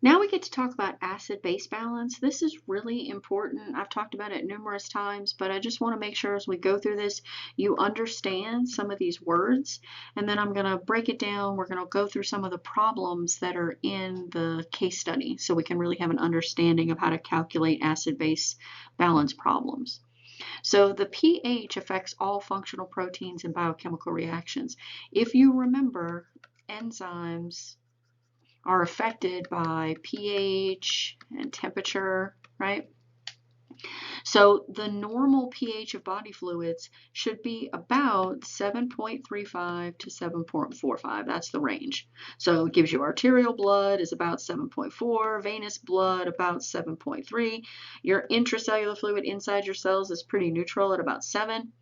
Now we get to talk about acid-base balance. This is really important. I've talked about it numerous times, but I just want to make sure as we go through this, you understand some of these words, and then I'm going to break it down. We're going to go through some of the problems that are in the case study so we can really have an understanding of how to calculate acid-base balance problems. So the pH affects all functional proteins and biochemical reactions. If you remember, enzymes are affected by pH and temperature, right? So the normal pH of body fluids should be about 7.35 to 7.45. That's the range. So it gives you arterial blood is about 7.4, venous blood about 7.3. Your intracellular fluid inside your cells is pretty neutral at about 7.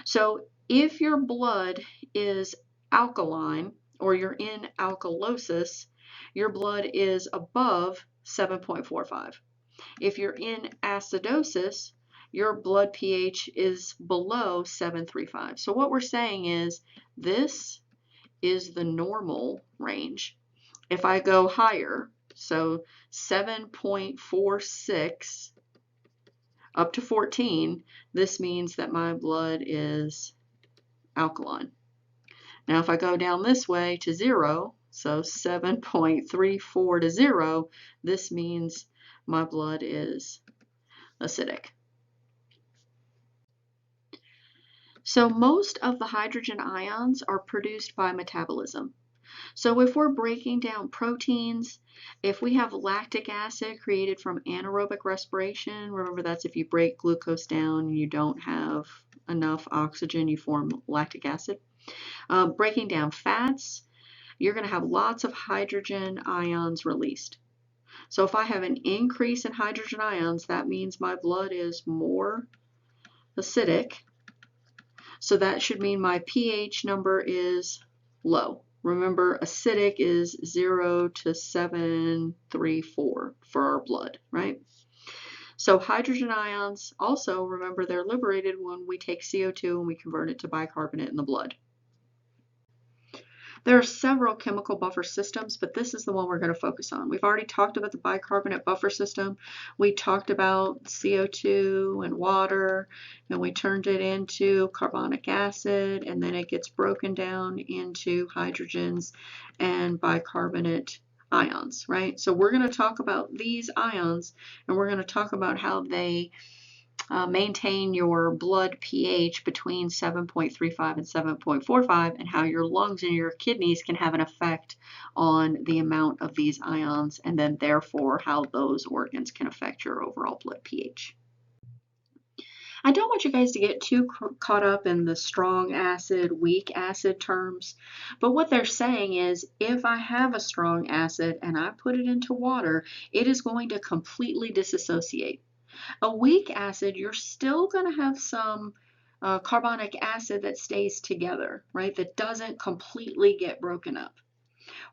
So if your blood is alkaline or you're in alkalosis, your blood is above 7.45. If you're in acidosis, your blood pH is below 7.35. So what we're saying is this is the normal range. If I go higher, so 7.46 up to 14, this means that my blood is alkaline. Now if I go down this way to 0, so 7.34 to 0, this means my blood is acidic. So most of the hydrogen ions are produced by metabolism. So if we're breaking down proteins, if we have lactic acid created from anaerobic respiration, remember that's if you break glucose down and you don't have enough oxygen, you form lactic acid. Breaking down fats, you're going to have lots of hydrogen ions released. So if I have an increase in hydrogen ions, that means my blood is more acidic. So that should mean my pH number is low. Remember, acidic is 0 to 7.34 for our blood, right? So hydrogen ions, also remember they're liberated when we take CO2 and we convert it to bicarbonate in the blood. There are several chemical buffer systems, but this is the one we're going to focus on. We've already talked about the bicarbonate buffer system. We talked about CO2 and water, and we turned it into carbonic acid, and then it gets broken down into hydrogens and bicarbonate ions, right? So we're going to talk about these ions, and we're going to talk about how they maintain your blood pH between 7.35 and 7.45, and how your lungs and your kidneys can have an effect on the amount of these ions, and then therefore how those organs can affect your overall blood pH. I don't want you guys to get too caught up in the strong acid, weak acid terms, but what they're saying is if I have a strong acid and I put it into water, it is going to completely disassociate. A weak acid, you're still going to have some carbonic acid that stays together, right? That doesn't completely get broken up.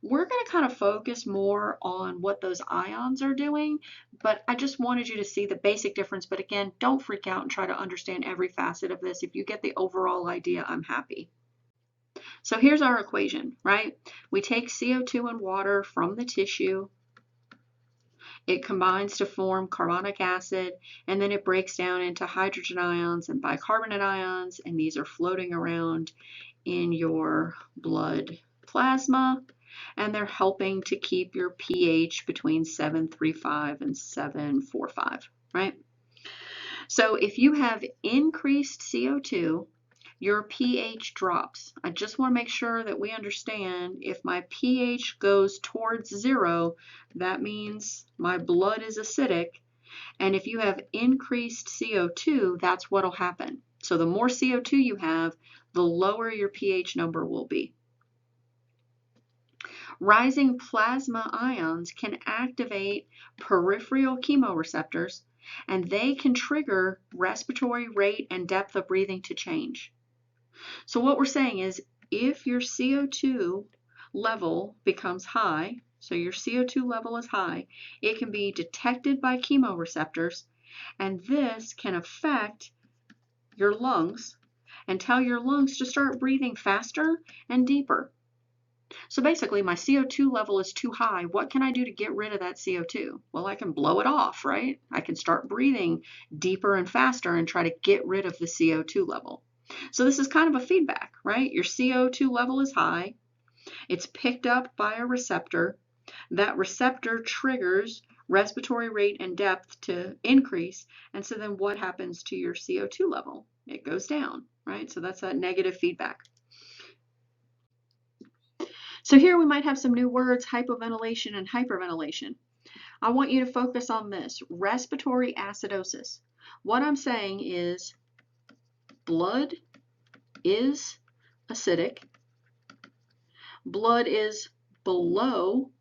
We're going to kind of focus more on what those ions are doing, but I just wanted you to see the basic difference. But again, don't freak out and try to understand every facet of this. If you get the overall idea, I'm happy. So here's our equation, right? We take CO2 and water from the tissue. It combines to form carbonic acid, and then it breaks down into hydrogen ions and bicarbonate ions, and these are floating around in your blood plasma, and they're helping to keep your pH between 7.35 and 7.45, right? So if you have increased CO2, your pH drops. I just want to make sure that we understand if my pH goes towards 0, that means my blood is acidic. And if you have increased CO2, that's what will happen. So the more CO2 you have, the lower your pH number will be. Rising plasma ions can activate peripheral chemoreceptors, and they can trigger respiratory rate and depth of breathing to change. So what we're saying is if your CO2 level becomes high, so your CO2 level is high, it can be detected by chemoreceptors, and this can affect your lungs and tell your lungs to start breathing faster and deeper. So basically, my CO2 level is too high. What can I do to get rid of that CO2? Well, I can blow it off, right? I can start breathing deeper and faster and try to get rid of the CO2 level. So this is kind of a feedback, right? Your CO2 level is high. It's picked up by a receptor. That receptor triggers respiratory rate and depth to increase. And so then what happens to your CO2 level? It goes down, right? So that's that negative feedback. So here we might have some new words, hypoventilation and hyperventilation. I want you to focus on this, respiratory acidosis. What I'm saying is blood is acidic. Blood is below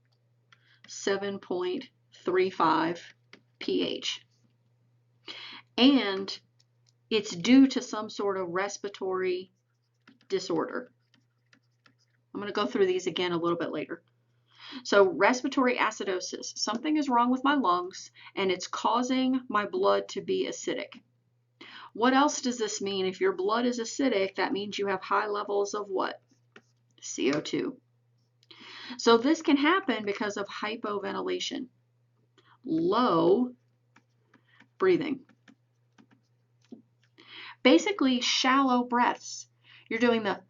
7.35 pH. And it's due to some sort of respiratory disorder. I'm going to go through these again a little bit later. So respiratory acidosis, something is wrong with my lungs and it's causing my blood to be acidic. What else does this mean? If your blood is acidic, that means you have high levels of what? CO2. So this can happen because of hypoventilation, low breathing. Basically shallow breaths. You're doing the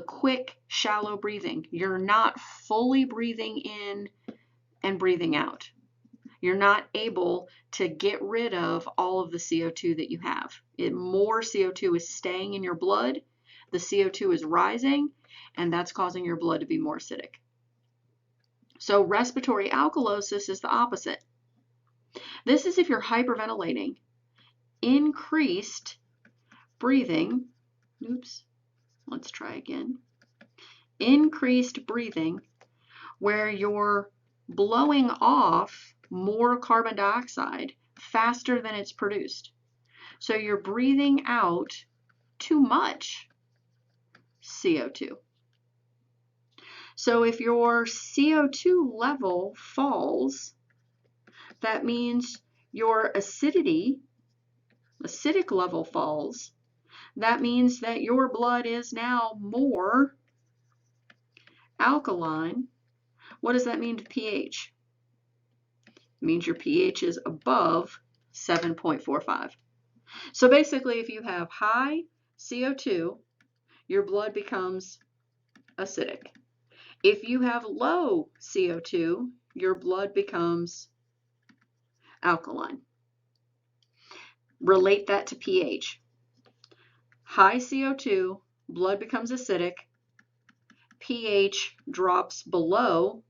quick, shallow breathing. You're not fully breathing in and breathing out. You're not able to get rid of all of the CO2 that you have. More CO2 is staying in your blood, the CO2 is rising, and that's causing your blood to be more acidic. So respiratory alkalosis is the opposite. This is if you're hyperventilating, increased breathing, let's try again. Increased breathing where you're blowing off more carbon dioxide faster than it's produced. So you're breathing out too much CO2. So if your CO2 level falls, that means your acidic level falls. That means that your blood is now more alkaline. What does that mean to pH? It means your pH is above 7.45. So basically, if you have high CO2, your blood becomes acidic. If you have low CO2, your blood becomes alkaline. Relate that to pH. High CO2, blood becomes acidic. pH drops below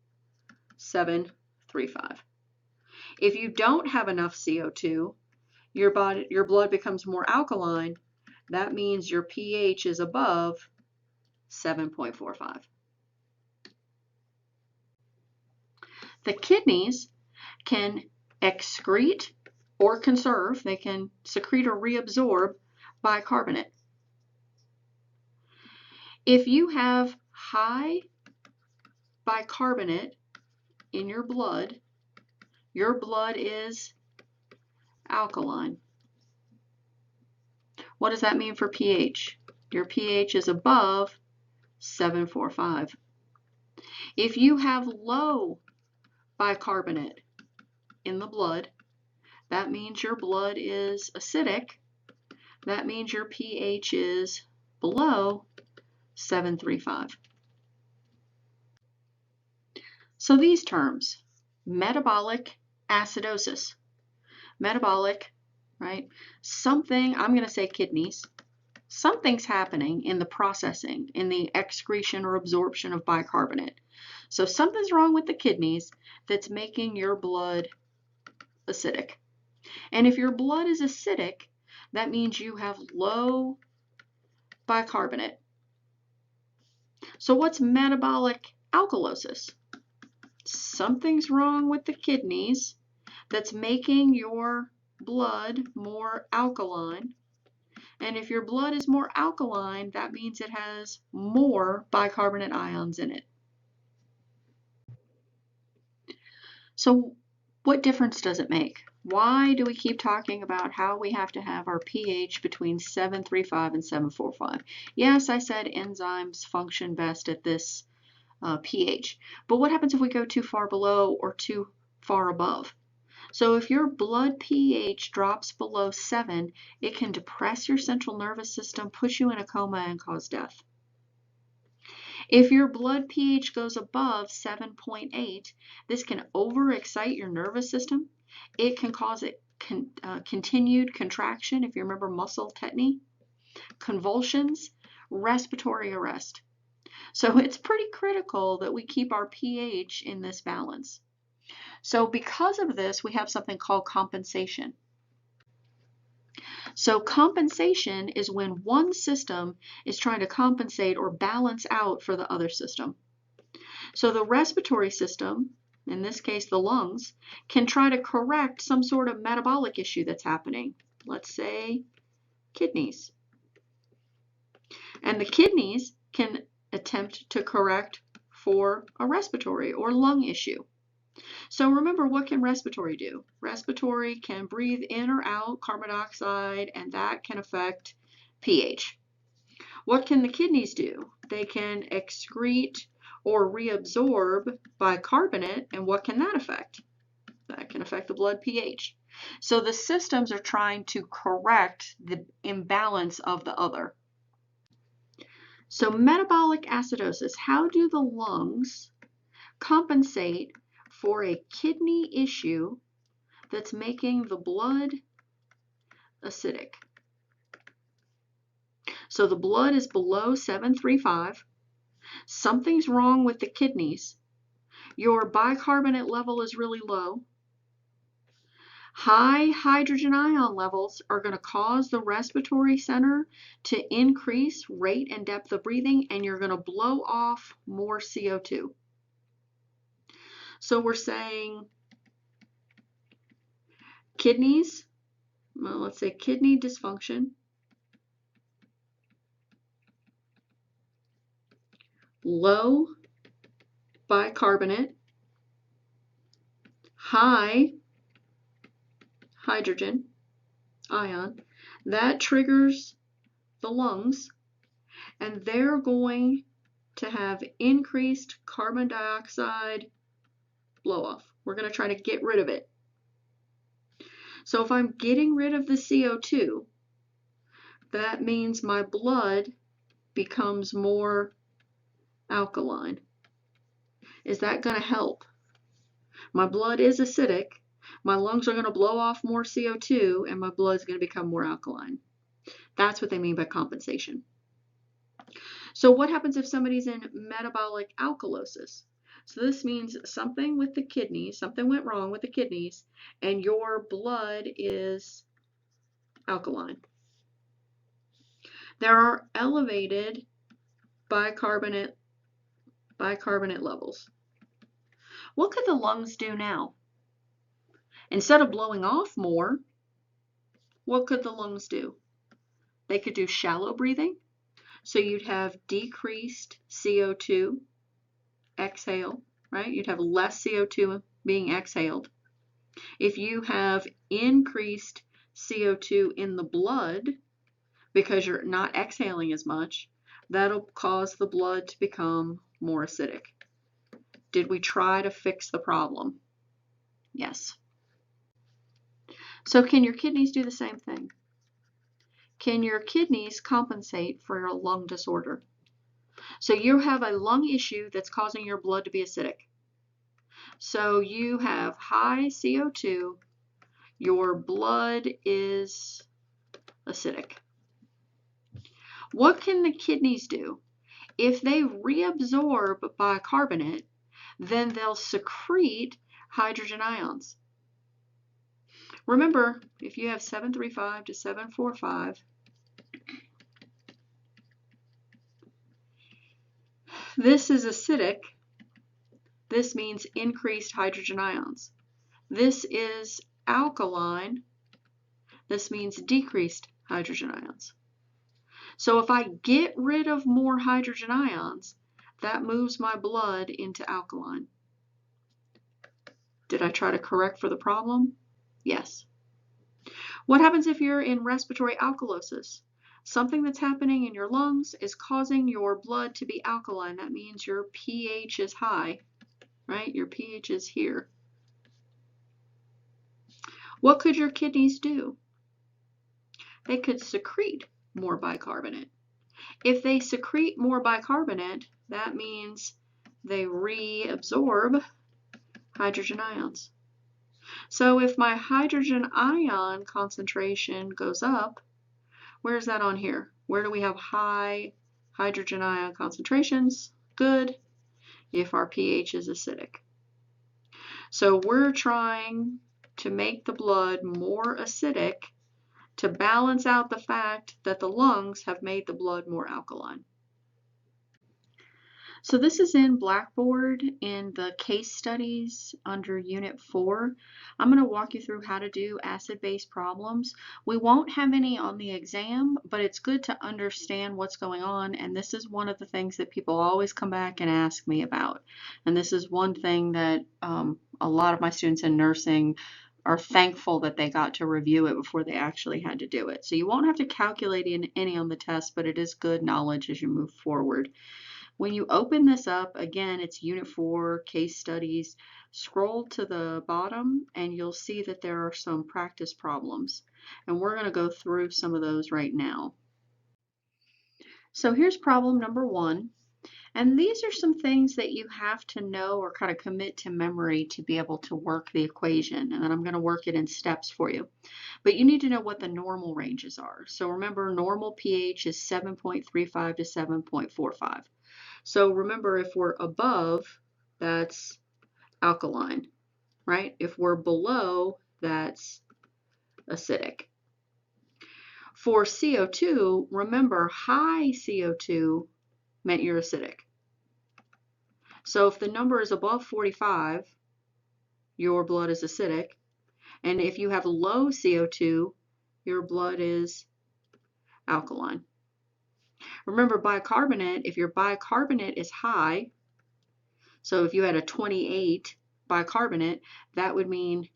7.35. If you don't have enough CO2, your blood becomes more alkaline. That means your pH is above 7.45. The kidneys can excrete or conserve. They can secrete or reabsorb bicarbonate. If you have high bicarbonate in your blood is alkaline. What does that mean for pH? Your pH is above 7.45. If you have low bicarbonate in the blood, that means your blood is acidic. That means your pH is below 7.35. So these terms, metabolic acidosis. Metabolic, right? Something, I'm going to say kidneys. Something's happening in the processing, in the excretion or absorption of bicarbonate. So something's wrong with the kidneys that's making your blood acidic. And if your blood is acidic, that means you have low bicarbonate. So what's metabolic alkalosis? Something's wrong with the kidneys that's making your blood more alkaline. And if your blood is more alkaline, that means it has more bicarbonate ions in it. So what difference does it make? Why do we keep talking about how we have to have our pH between 7.35 and 7.45? Yes, I said enzymes function best at this pH, but what happens if we go too far below or too far above? So if your blood pH drops below 7, it can depress your central nervous system, put you in a coma, and cause death. If your blood pH goes above 7.8, this can overexcite your nervous system. It can cause continued contraction, if you remember muscle tetany, convulsions, respiratory arrest. So it's pretty critical that we keep our pH in this balance. So because of this, we have something called compensation. So compensation is when one system is trying to compensate or balance out for the other system. So the respiratory system, in this case the lungs, can try to correct some sort of metabolic issue that's happening. Let's say kidneys. And the kidneys can attempt to correct for a respiratory or lung issue. So remember, what can respiratory do? Respiratory can breathe in or out carbon dioxide, and that can affect pH. What can the kidneys do? They can excrete or reabsorb bicarbonate, and what can that affect? That can affect the blood pH. So the systems are trying to correct the imbalance of the other. So metabolic acidosis, how do the lungs compensate for a kidney issue that's making the blood acidic? So the blood is below 7.35. Something's wrong with the kidneys. Your bicarbonate level is really low. High hydrogen ion levels are going to cause the respiratory center to increase rate and depth of breathing, and you're going to blow off more CO2. So we're saying kidneys, well, let's say kidney dysfunction, low bicarbonate, high hydrogen ion, that triggers the lungs, and they're going to have increased carbon dioxide blow off. We're going to try to get rid of it. So if I'm getting rid of the CO2, that means my blood becomes more alkaline. Is that going to help? My blood is acidic. My lungs are going to blow off more CO2, and my blood is going to become more alkaline. That's what they mean by compensation. So what happens if somebody's in metabolic alkalosis? So this means something with the kidneys, something went wrong with the kidneys, and your blood is alkaline. There are elevated bicarbonate levels. What could the lungs do now? Instead of blowing off more, what could the lungs do? They could do shallow breathing. So you'd have decreased CO2 exhale, right? You'd have less CO2 being exhaled. If you have increased CO2 in the blood because you're not exhaling as much, that'll cause the blood to become more acidic. Did we try to fix the problem? Yes. So can your kidneys do the same thing? Can your kidneys compensate for a lung disorder? So you have a lung issue that's causing your blood to be acidic. So you have high CO2, your blood is acidic. What can the kidneys do? If they reabsorb bicarbonate, then they'll secrete hydrogen ions. Remember, if you have 7.35 to 7.45, this is acidic. This means increased hydrogen ions. This is alkaline. This means decreased hydrogen ions. So if I get rid of more hydrogen ions, that moves my blood into alkaline. Did I try to correct for the problem? Yes. What happens if you're in respiratory alkalosis? Something that's happening in your lungs is causing your blood to be alkaline. That means your pH is high, right? Your pH is here. What could your kidneys do? They could secrete more bicarbonate. If they secrete more bicarbonate, that means they reabsorb hydrogen ions. So if my hydrogen ion concentration goes up, where's that on here? Where do we have high hydrogen ion concentrations? Good, if our pH is acidic. So we're trying to make the blood more acidic to balance out the fact that the lungs have made the blood more alkaline. So this is in Blackboard in the case studies under Unit 4. I'm going to walk you through how to do acid-base problems. We won't have any on the exam, but it's good to understand what's going on, and this is one of the things that people always come back and ask me about. And this is one thing that a lot of my students in nursing are thankful that they got to review it before they actually had to do it. So you won't have to calculate any on the test, but it is good knowledge as you move forward. When you open this up, again, it's Unit 4, case studies. Scroll to the bottom and you'll see that there are some practice problems. And we're going to go through some of those right now. So here's problem number 1. And these are some things that you have to know or kind of commit to memory to be able to work the equation. And then I'm going to work it in steps for you. But you need to know what the normal ranges are. So remember, normal pH is 7.35 to 7.45. So remember, if we're above, that's alkaline, right? If we're below, that's acidic. For CO2, remember, high CO2 meant you're acidic. So if the number is above 45, your blood is acidic. And if you have low CO2, your blood is alkaline. Remember, bicarbonate, if your bicarbonate is high, so if you had a 28 bicarbonate, that would mean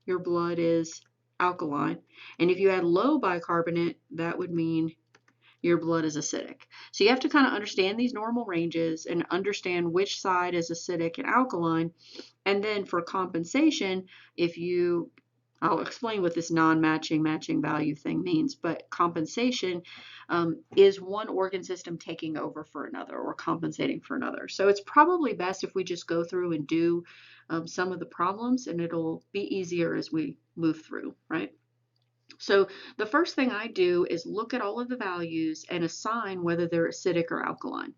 your blood is alkaline. And if you had low bicarbonate, that would mean your blood is acidic. So you have to kind of understand these normal ranges and understand which side is acidic and alkaline. And then for compensation, I'll explain what this non-matching matching value thing means, but compensation is one organ system taking over for another or compensating for another. So it's probably best if we just go through and do some of the problems, and it'll be easier as we move through, right? So the first thing I do is look at all of the values and assign whether they're acidic or alkaline.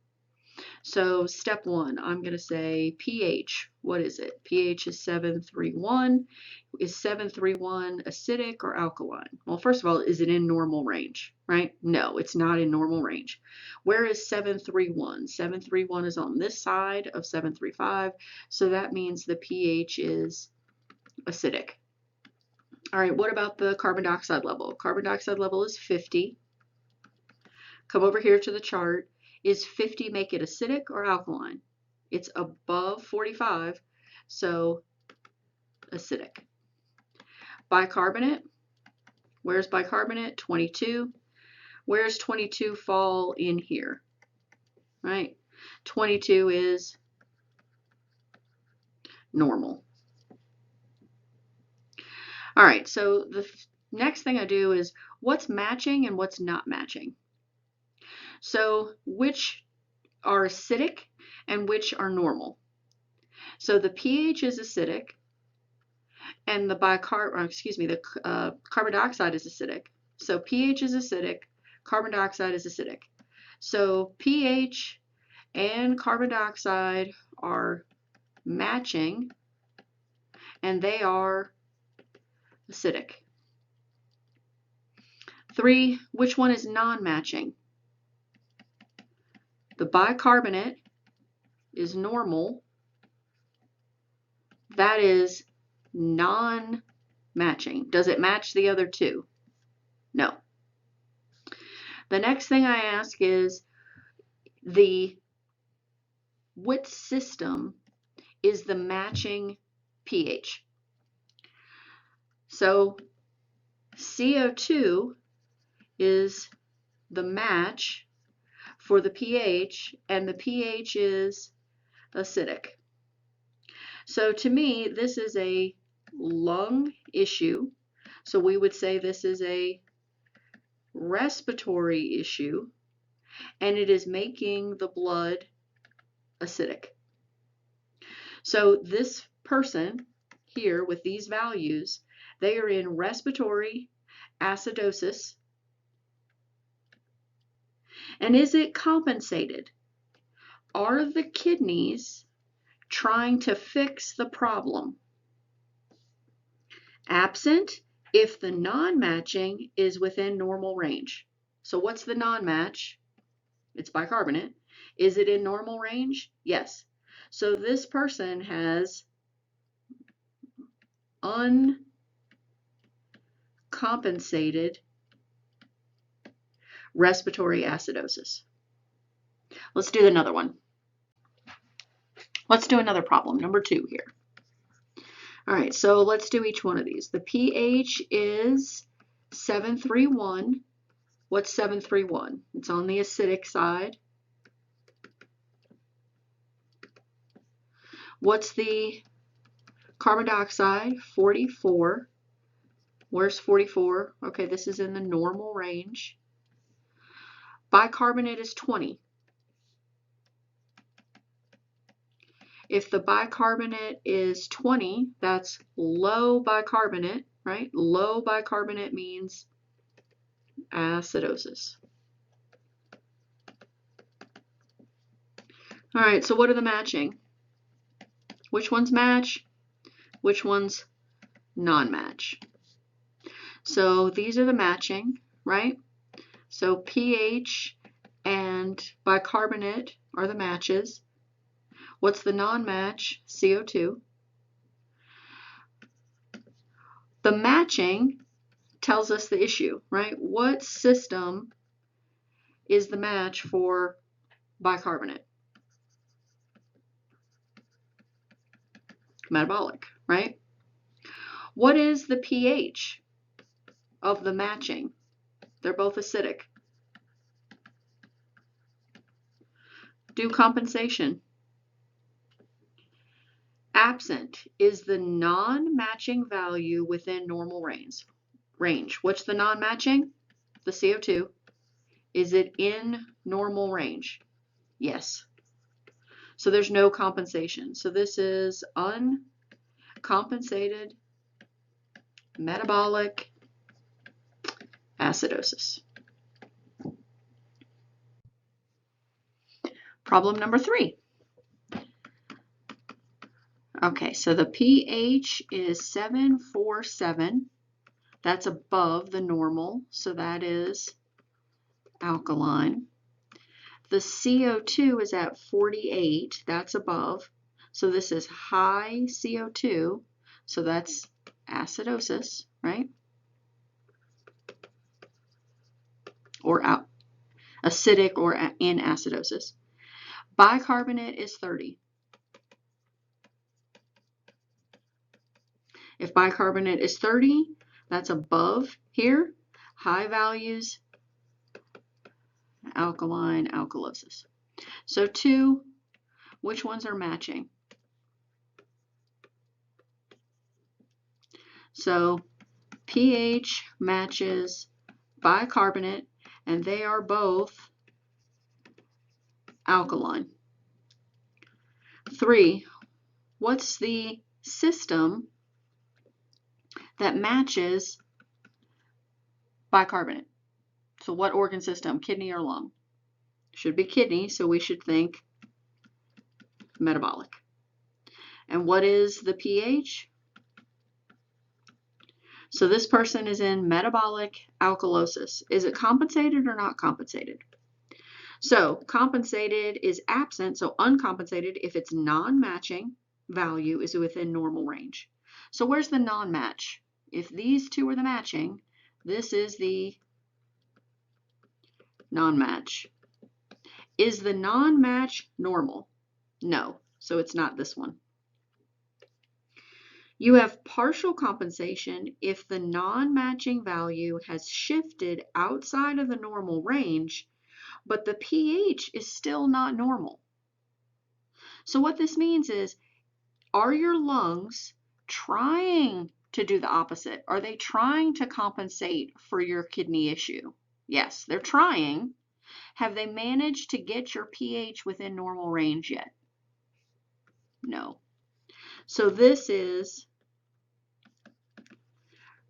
So step 1, I'm going to say pH. What is it? pH is 731. Is 731 acidic or alkaline? Well, first of all, is it in normal range, right? No, it's not in normal range. Where is 731? 731 is on this side of 735, so that means the pH is acidic. All right, what about the carbon dioxide level? Carbon dioxide level is 50. Come over here to the chart. Is 50 make it acidic or alkaline? It's above 45, so acidic. Bicarbonate, where's bicarbonate? 22. Where's 22 fall in here? Right? 22 is normal. All right, so the next thing I do is what's matching and what's not matching. So which are acidic and which are normal. So the pH is acidic and the carbon dioxide is acidic. So pH is acidic, carbon dioxide is acidic. So pH and carbon dioxide are matching and they are acidic. 3, which one is non-matching? The bicarbonate is normal. That is non-matching. Does it match the other two? No. The next thing I ask is which system is the matching pH? So CO2 is the match for the pH, and the pH is acidic. So to me, this is a lung issue. So we would say this is a respiratory issue, and it is making the blood acidic. So this person here with these values, they are in respiratory acidosis. And is it compensated? Are the kidneys trying to fix the problem? Absent if the non-matching is within normal range. So what's the non-match? It's bicarbonate. Is it in normal range? Yes. So this person has uncompensated respiratory acidosis. Let's do another one. Let's do another problem, number 2 here. All right, so let's do each one of these. The pH is 731. What's 731? It's on the acidic side. What's the carbon dioxide? 44. Where's 44? Okay, this is in the normal range. Bicarbonate is 20. If the bicarbonate is 20, that's low bicarbonate, right? Low bicarbonate means acidosis. All right, so what are the matching? Which ones match? Which ones non-match? So these are the matching, right? So pH and bicarbonate are the matches. What's the non-match? CO2. The matching tells us the issue, right? What system is the match for bicarbonate? Metabolic, right? What is the pH of the matching? They're both acidic. Do compensation. Absent is the non-matching value within normal range. What's the non-matching? The CO2. Is it in normal range? Yes. So there's no compensation. So this is uncompensated metabolic acidosis. Problem number 3. Okay, so the pH is 747. That's above the normal, so that is alkaline. The CO2 is at 48, that's above. So this is high CO2, so that's acidosis, right? Or acidic or in acidosis. Bicarbonate is 30. If bicarbonate is 30, that's above here. High values, alkaline alkalosis. So 2, which ones are matching? So pH matches bicarbonate, and they are both alkaline. 3, what's the system that matches bicarbonate? So what organ system, kidney or lung? Should be kidney, so we should think metabolic. And what is the pH? So this person is in metabolic alkalosis. Is it compensated or not compensated? So compensated is absent, so uncompensated if its non-matching value is within normal range. So where's the non-match? If these two are the matching, this is the non-match. Is the non-match normal? No, so it's not this one. You have partial compensation if the non-matching value has shifted outside of the normal range, but the pH is still not normal. So what this means is, are your lungs trying to do the opposite? Are they trying to compensate for your kidney issue? Yes, they're trying. Have they managed to get your pH within normal range yet? No. So this is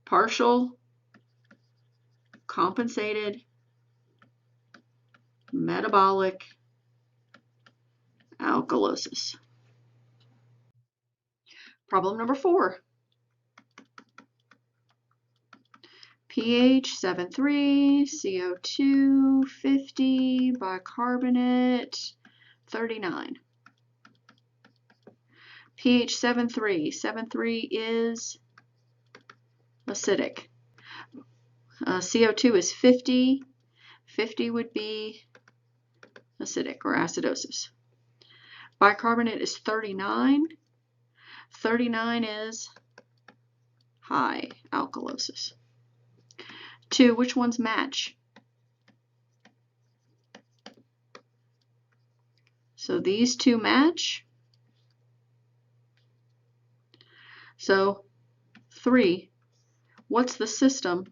partial compensated metabolic alkalosis. Problem number 4. pH 7.3, CO2 50, bicarbonate 39. pH 7.3. 7.3 is acidic. CO2 is 50. 50 would be acidic or acidosis. Bicarbonate is 39. 39 is high alkalosis. 2, which ones match? So these two match. So 3, what's the system?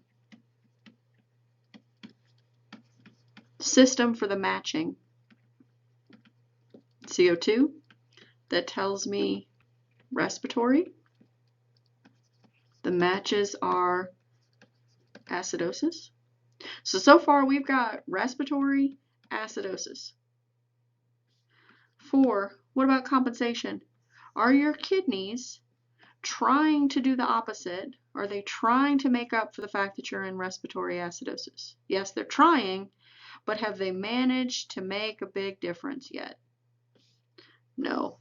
System for the matching. CO2, that tells me respiratory. The matches are acidosis. So far we've got respiratory, acidosis. 4, what about compensation? Are your kidneys trying to do the opposite? Are they trying to make up for the fact that you're in respiratory acidosis? Yes, they're trying, but have they managed to make a big difference yet? No.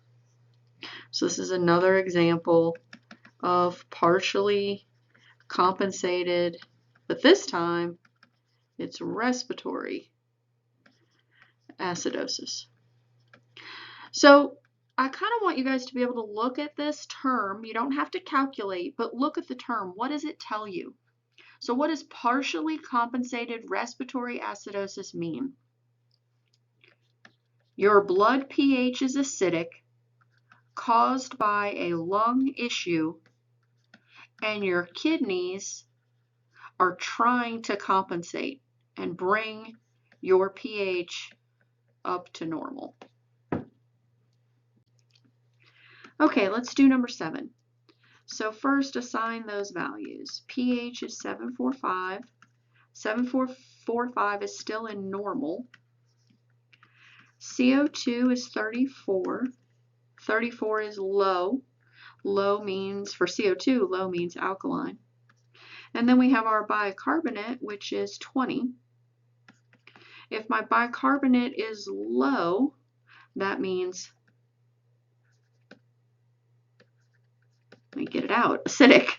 So this is another example of partially compensated, but this time it's respiratory acidosis. So I kind of want you guys to be able to look at this term. You don't have to calculate, but look at the term. What does it tell you? So what does partially compensated respiratory acidosis mean? Your blood pH is acidic, caused by a lung issue, and your kidneys are trying to compensate and bring your pH up to normal. Okay, let's do number 7. So first assign those values. pH is 7.45. 7.45 is still in normal. CO2 is 34. 34 is low. Low means, for CO2, low means alkaline. And then we have our bicarbonate, which is 20. If my bicarbonate is low, that means, let me get it out, acidic.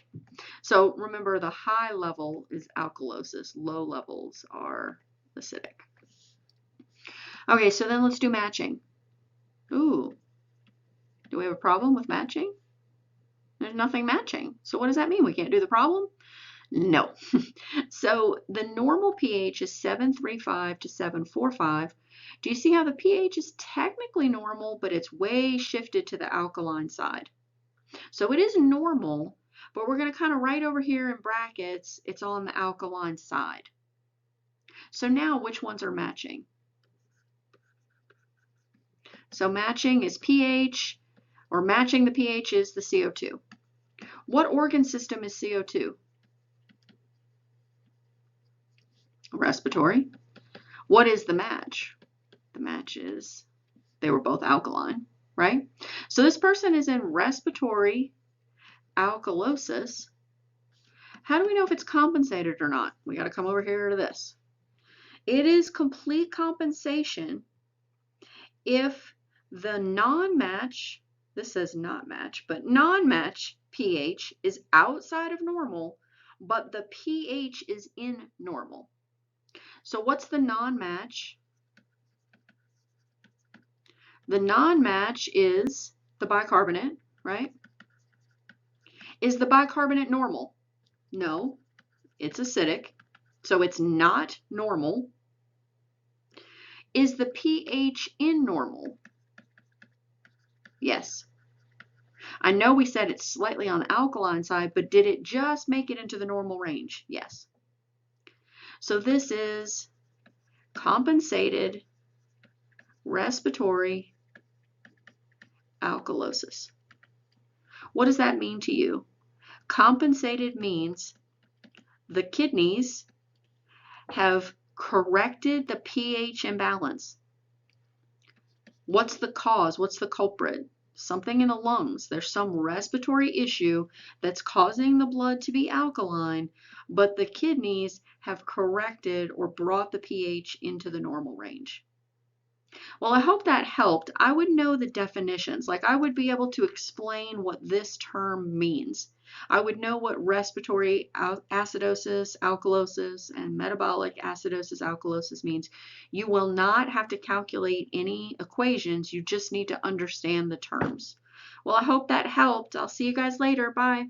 So remember, the high level is alkalosis. Low levels are acidic. Okay, so then let's do matching. Ooh, do we have a problem with matching? There's nothing matching. So what does that mean? We can't do the problem? No. So the normal pH is 7.35 to 7.45. Do you see how the pH is technically normal, but it's way shifted to the alkaline side? So it is normal, but we're going to kind of write over here in brackets, it's on the alkaline side. So now which ones are matching? So matching is pH, or matching the pH is the CO2. What organ system is CO2? Respiratory. What is the match? The match is, they were both alkaline, right? So this person is in respiratory alkalosis. How do we know if it's compensated or not? We got to come over here to this. It is complete compensation if the non-match, this says not match, but non-match pH is outside of normal, but the pH is in normal. So what's the non-match? The non-match is the bicarbonate, right? Is the bicarbonate normal? No, it's acidic, so it's not normal. Is the pH in normal? Yes. I know we said it's slightly on the alkaline side, but did it just make it into the normal range? Yes. So this is compensated respiratory alkalosis. What does that mean to you? Compensated means the kidneys have corrected the pH imbalance. What's the cause? What's the culprit? Something in the lungs. There's some respiratory issue that's causing the blood to be alkaline, but the kidneys have corrected or brought the pH into the normal range. Well, I hope that helped. I would know the definitions. Like I would be able to explain what this term means. I would know what respiratory acidosis, alkalosis, and metabolic acidosis, alkalosis means. You will not have to calculate any equations. You just need to understand the terms. Well, I hope that helped. I'll see you guys later. Bye.